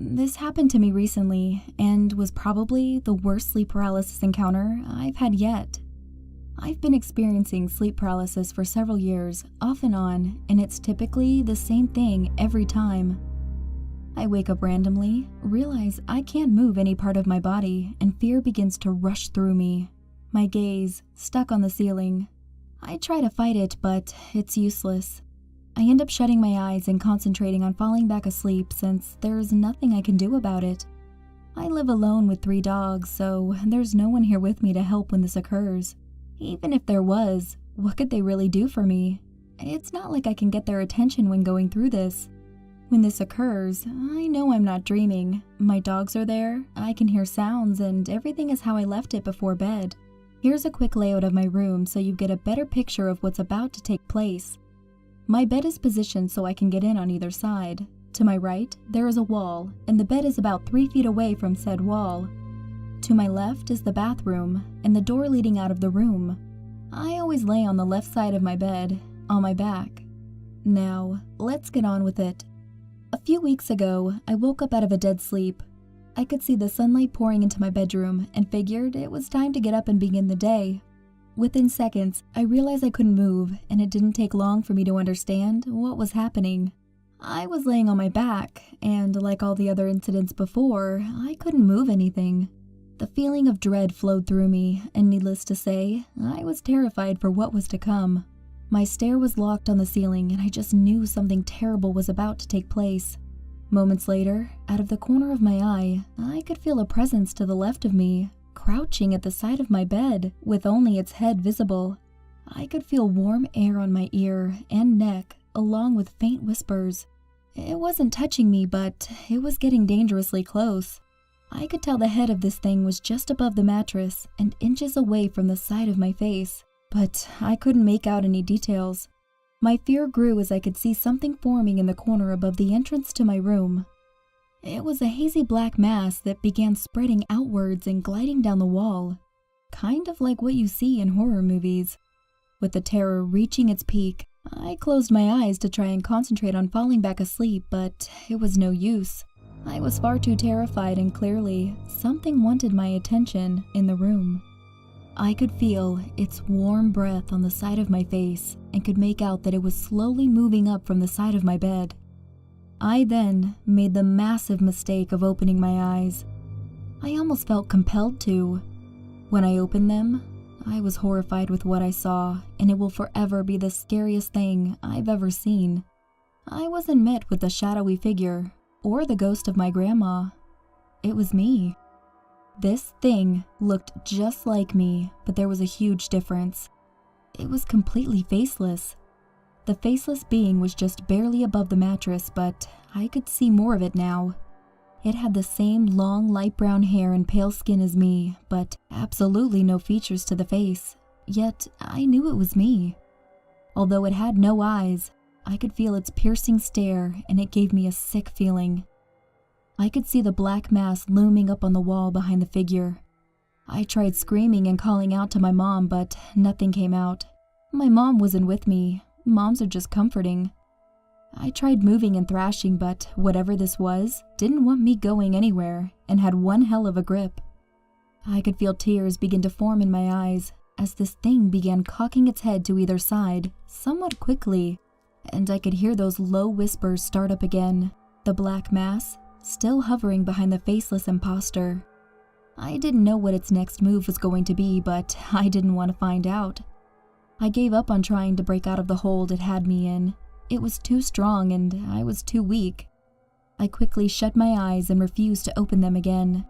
This happened to me recently and was probably the worst sleep paralysis encounter I've had yet. I've been experiencing sleep paralysis for several years, off and on, and it's typically the same thing every time. I wake up randomly, realize I can't move any part of my body, and fear begins to rush through me. My gaze stuck on the ceiling. I try to fight it, but it's useless. I end up shutting my eyes and concentrating on falling back asleep since there's nothing I can do about it. I live alone with 3 dogs, so there's no one here with me to help when this occurs. Even if there was, what could they really do for me? It's not like I can get their attention when going through this. When this occurs, I know I'm not dreaming. My dogs are there, I can hear sounds, and everything is how I left it before bed. Here's a quick layout of my room so you get a better picture of what's about to take place. My bed is positioned so I can get in on either side. To my right, there is a wall, and the bed is about 3 feet away from said wall. To my left is the bathroom, and the door leading out of the room. I always lay on the left side of my bed, on my back. Now, let's get on with it. A few weeks ago, I woke up out of a dead sleep. I could see the sunlight pouring into my bedroom and figured it was time to get up and begin the day. Within seconds, I realized I couldn't move, and it didn't take long for me to understand what was happening. I was laying on my back, and like all the other incidents before, I couldn't move anything. The feeling of dread flowed through me, and needless to say, I was terrified for what was to come. My stare was locked on the ceiling, and I just knew something terrible was about to take place. Moments later, out of the corner of my eye, I could feel a presence to the left of me, crouching at the side of my bed, with only its head visible. I could feel warm air on my ear and neck, along with faint whispers. It wasn't touching me, but it was getting dangerously close. I could tell the head of this thing was just above the mattress and inches away from the side of my face, but I couldn't make out any details. My fear grew as I could see something forming in the corner above the entrance to my room. It was a hazy black mass that began spreading outwards and gliding down the wall, kind of like what you see in horror movies. With the terror reaching its peak, I closed my eyes to try and concentrate on falling back asleep, but it was no use. I was far too terrified, and clearly, something wanted my attention in the room. I could feel its warm breath on the side of my face and could make out that it was slowly moving up from the side of my bed. I then made the massive mistake of opening my eyes. I almost felt compelled to. When I opened them, I was horrified with what I saw, and it will forever be the scariest thing I've ever seen. I wasn't met with a shadowy figure or the ghost of my grandma. It was me. This thing looked just like me, but there was a huge difference. It was completely faceless. The faceless being was just barely above the mattress, but I could see more of it now. It had the same long light brown hair and pale skin as me, but absolutely no features to the face. Yet I knew it was me. Although it had no eyes, I could feel its piercing stare, and it gave me a sick feeling. I could see the black mass looming up on the wall behind the figure. I tried screaming and calling out to my mom, but nothing came out. My mom wasn't with me. Moms are just comforting. I tried moving and thrashing, but whatever this was didn't want me going anywhere and had one hell of a grip. I could feel tears begin to form in my eyes as this thing began cocking its head to either side somewhat quickly, and I could hear those low whispers start up again, the black mass still hovering behind the faceless imposter. I didn't know what its next move was going to be, but I didn't want to find out. I gave up on trying to break out of the hold it had me in. It was too strong and I was too weak. I quickly shut my eyes and refused to open them again.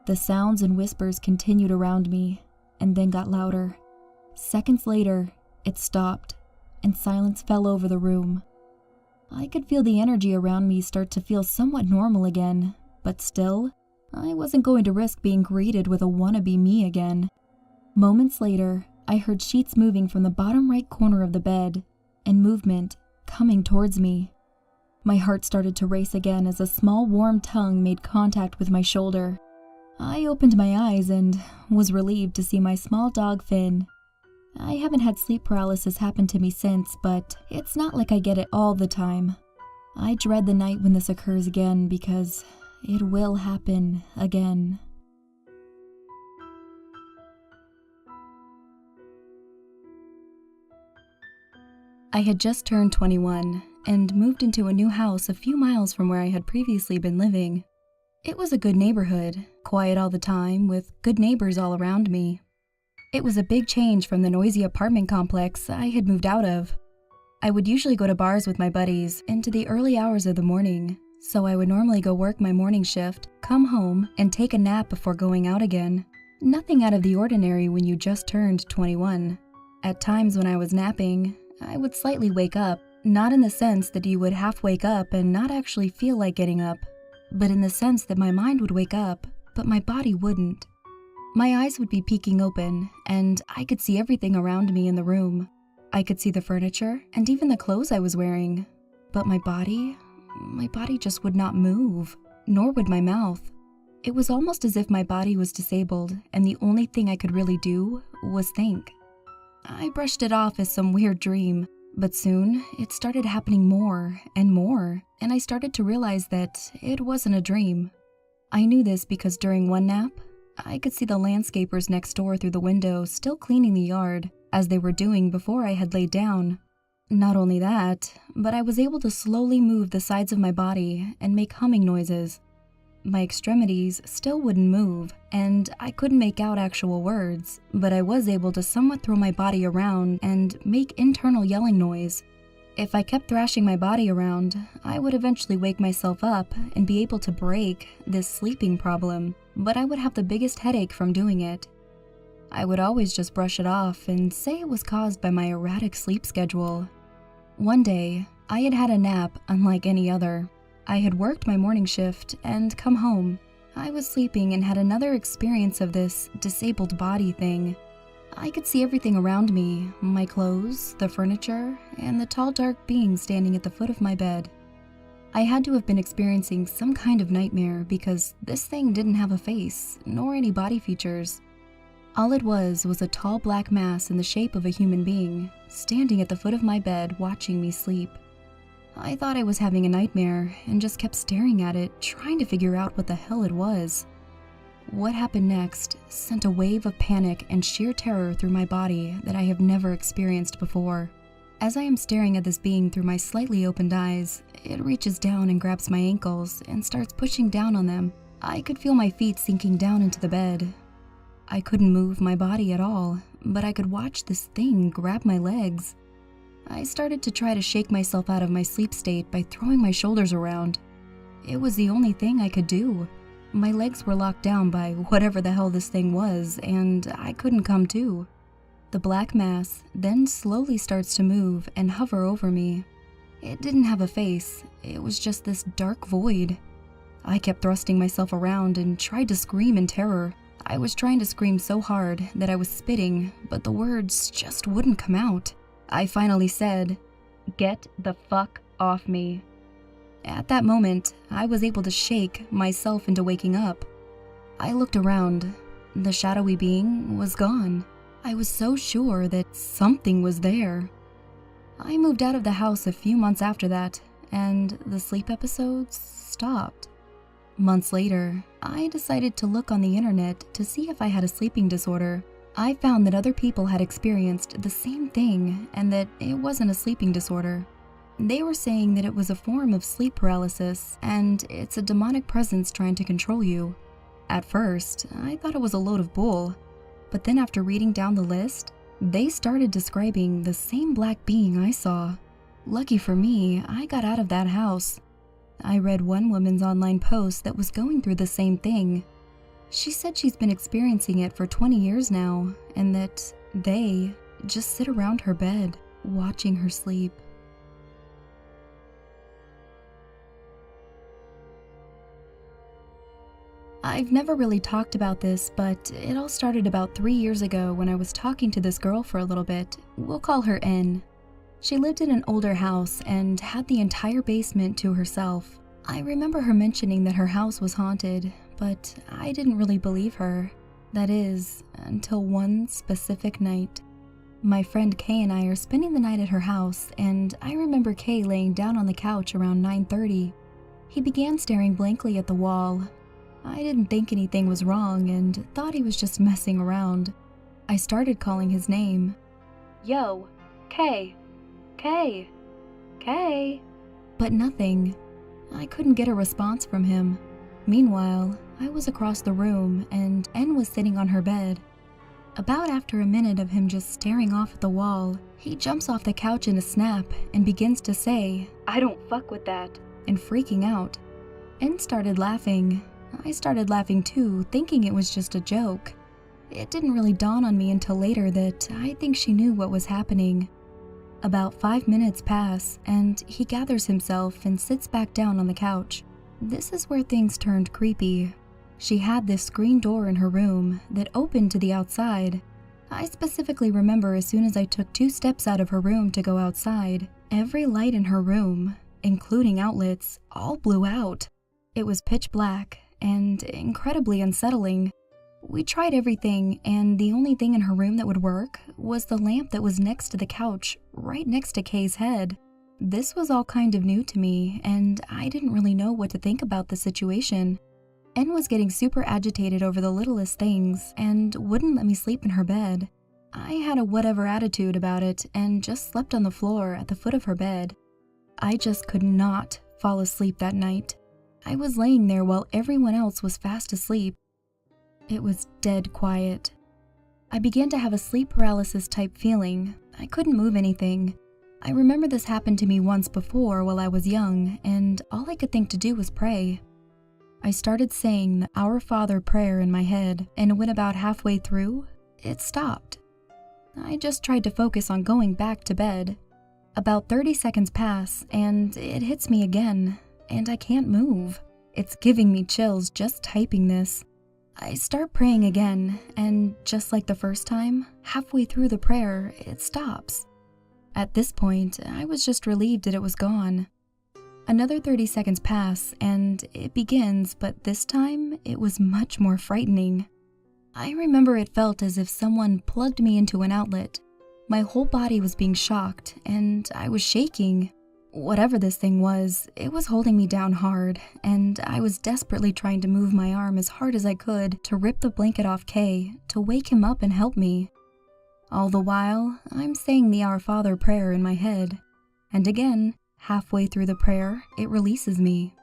The sounds and whispers continued around me and then got louder. Seconds later, it stopped and silence fell over the room. I could feel the energy around me start to feel somewhat normal again, but still, I wasn't going to risk being greeted with a wannabe me again. Moments later, I heard sheets moving from the bottom right corner of the bed, and movement coming towards me. My heart started to race again as a small warm tongue made contact with my shoulder. I opened my eyes and was relieved to see my small dog Finn. I haven't had sleep paralysis happen to me since, but it's not like I get it all the time. I dread the night when this occurs again because it will happen again. I had just turned 21 and moved into a new house a few miles from where I had previously been living. It was a good neighborhood, quiet all the time, with good neighbors all around me. It was a big change from the noisy apartment complex I had moved out of. I would usually go to bars with my buddies into the early hours of the morning, so I would normally go work my morning shift, come home, and take a nap before going out again. Nothing out of the ordinary when you just turned 21. At times when I was napping, I would slightly wake up, not in the sense that you would half wake up and not actually feel like getting up, but in the sense that my mind would wake up, but my body wouldn't. My eyes would be peeking open, and I could see everything around me in the room. I could see the furniture and even the clothes I was wearing, but my body just would not move, nor would my mouth. It was almost as if my body was disabled, and the only thing I could really do was think. I brushed it off as some weird dream, but soon it started happening more, and I started to realize that it wasn't a dream. I knew this because during one nap, I could see the landscapers next door through the window still cleaning the yard, as they were doing before I had laid down. Not only that, but I was able to slowly move the sides of my body and make humming noises. My extremities still wouldn't move, and I couldn't make out actual words, but I was able to somewhat throw my body around and make internal yelling noise. If I kept thrashing my body around, I would eventually wake myself up and be able to break this sleeping problem, but I would have the biggest headache from doing it. I would always just brush it off and say it was caused by my erratic sleep schedule. One day, I had had a nap unlike any other. I had worked my morning shift and come home. I was sleeping and had another experience of this disabled body thing. I could see everything around me, my clothes, the furniture, and the tall dark being standing at the foot of my bed. I had to have been experiencing some kind of nightmare because this thing didn't have a face, nor any body features. All it was a tall black mass in the shape of a human being, standing at the foot of my bed watching me sleep. I thought I was having a nightmare and just kept staring at it, trying to figure out what the hell it was. What happened next sent a wave of panic and sheer terror through my body that I have never experienced before. As I am staring at this being through my slightly opened eyes, it reaches down and grabs my ankles and starts pushing down on them. I could feel my feet sinking down into the bed. I couldn't move my body at all, but I could watch this thing grab my legs. I started to try to shake myself out of my sleep state by throwing my shoulders around. It was the only thing I could do. My legs were locked down by whatever the hell this thing was, and I couldn't come to. The black mass then slowly starts to move and hover over me. It didn't have a face, it was just this dark void. I kept thrusting myself around and tried to scream in terror. I was trying to scream so hard that I was spitting, but the words just wouldn't come out. I finally said, "Get the fuck off me." At that moment, I was able to shake myself into waking up. I looked around. The shadowy being was gone. I was so sure that something was there. I moved out of the house a few months after that, and the sleep episodes stopped. Months later, I decided to look on the internet to see if I had a sleeping disorder. I found that other people had experienced the same thing and that it wasn't a sleeping disorder. They were saying that it was a form of sleep paralysis and it's a demonic presence trying to control you. At first, I thought it was a load of bull, but then after reading down the list, they started describing the same black being I saw. Lucky for me, I got out of that house. I read one woman's online post that was going through the same thing. She said she's been experiencing it for 20 years now, and that they just sit around her bed, watching her sleep. I've never really talked about this, but it all started about 3 years ago when I was talking to this girl for a little bit. We'll call her N. She lived in an older house and had the entire basement to herself. I remember her mentioning that her house was haunted, but I didn't really believe her. That is, until one specific night. My friend Kay and I are spending the night at her house, and I remember Kay laying down on the couch around 9:30. He began staring blankly at the wall. I didn't think anything was wrong and thought he was just messing around. I started calling his name. Yo, Kay, Kay, Kay. But nothing. I couldn't get a response from him. Meanwhile, I was across the room and N was sitting on her bed. About after a minute of him just staring off at the wall, he jumps off the couch in a snap and begins to say, "I don't fuck with that," and freaking out. N started laughing. I started laughing too, thinking it was just a joke. It didn't really dawn on me until later that I think she knew what was happening. About 5 minutes pass, and he gathers himself and sits back down on the couch. This is where things turned creepy. She had this screen door in her room that opened to the outside. I specifically remember as soon as I took 2 steps out of her room to go outside, every light in her room, including outlets, all blew out. It was pitch black and incredibly unsettling. We tried everything, and the only thing in her room that would work was the lamp that was next to the couch, right next to Kay's head. This was all kind of new to me, and I didn't really know what to think about the situation. N was getting super agitated over the littlest things and wouldn't let me sleep in her bed. I had a whatever attitude about it and just slept on the floor at the foot of her bed. I just could not fall asleep that night. I was laying there while everyone else was fast asleep. It was dead quiet. I began to have a sleep paralysis type feeling. I couldn't move anything. I remember this happened to me once before while I was young, and all I could think to do was pray. I started saying the Our Father prayer in my head, and when about halfway through, it stopped. I just tried to focus on going back to bed. About 30 seconds pass, and it hits me again, and I can't move. It's giving me chills just typing this. I start praying again, and just like the first time, halfway through the prayer, it stops. At this point, I was just relieved that it was gone. Another 30 seconds pass, and it begins, but this time, it was much more frightening. I remember it felt as if someone plugged me into an outlet. My whole body was being shocked, and I was shaking. Whatever this thing was, it was holding me down hard, and I was desperately trying to move my arm as hard as I could to rip the blanket off Kay, to wake him up and help me. All the while, I'm saying the Our Father prayer in my head, and again, halfway through the prayer, it releases me.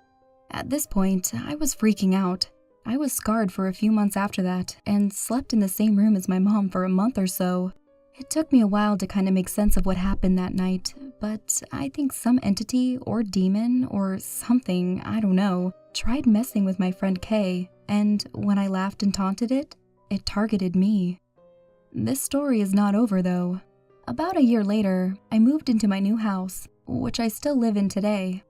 At this point, I was freaking out. I was scarred for a few months after that, and slept in the same room as my mom for a month or so. It took me a while to kind of make sense of what happened that night, but I think some entity or demon or something, I don't know, tried messing with my friend Kay, and when I laughed and taunted it, it targeted me. This story is not over though. About a year later, I moved into my new house, which I still live in today.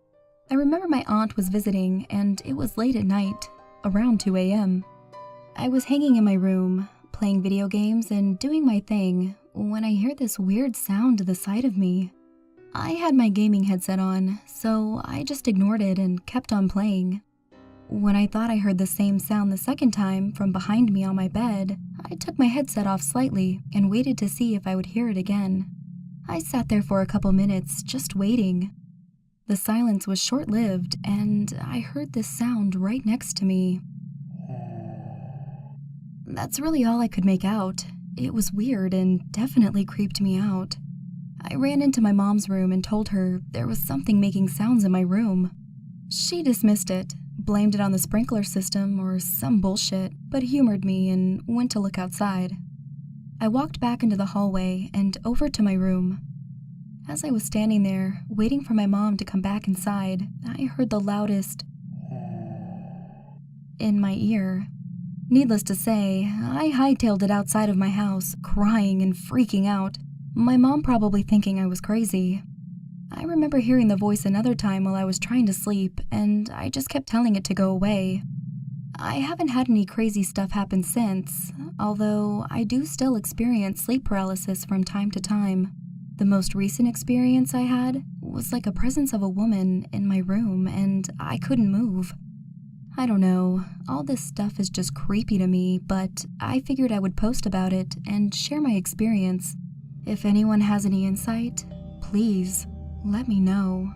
I remember my aunt was visiting, and it was late at night, around 2 a.m. I was hanging in my room, playing video games and doing my thing, when I hear this weird sound to the side of me. I had my gaming headset on, so I just ignored it and kept on playing. When I thought I heard the same sound the second time from behind me on my bed, I took my headset off slightly and waited to see if I would hear it again. I sat there for a couple minutes, just waiting. The silence was short-lived, and I heard this sound right next to me. That's really all I could make out. It was weird and definitely creeped me out. I ran into my mom's room and told her there was something making sounds in my room. She dismissed it, blamed it on the sprinkler system or some bullshit, but humored me and went to look outside. I walked back into the hallway and over to my room. As I was standing there, waiting for my mom to come back inside, I heard the loudest in my ear. Needless to say, I hightailed it outside of my house, crying and freaking out, my mom probably thinking I was crazy. I remember hearing the voice another time while I was trying to sleep, and I just kept telling it to go away. I haven't had any crazy stuff happen since, although I do still experience sleep paralysis from time to time. The most recent experience I had was like a presence of a woman in my room, and I couldn't move. I don't know, all this stuff is just creepy to me, but I figured I would post about it and share my experience. If anyone has any insight, please let me know.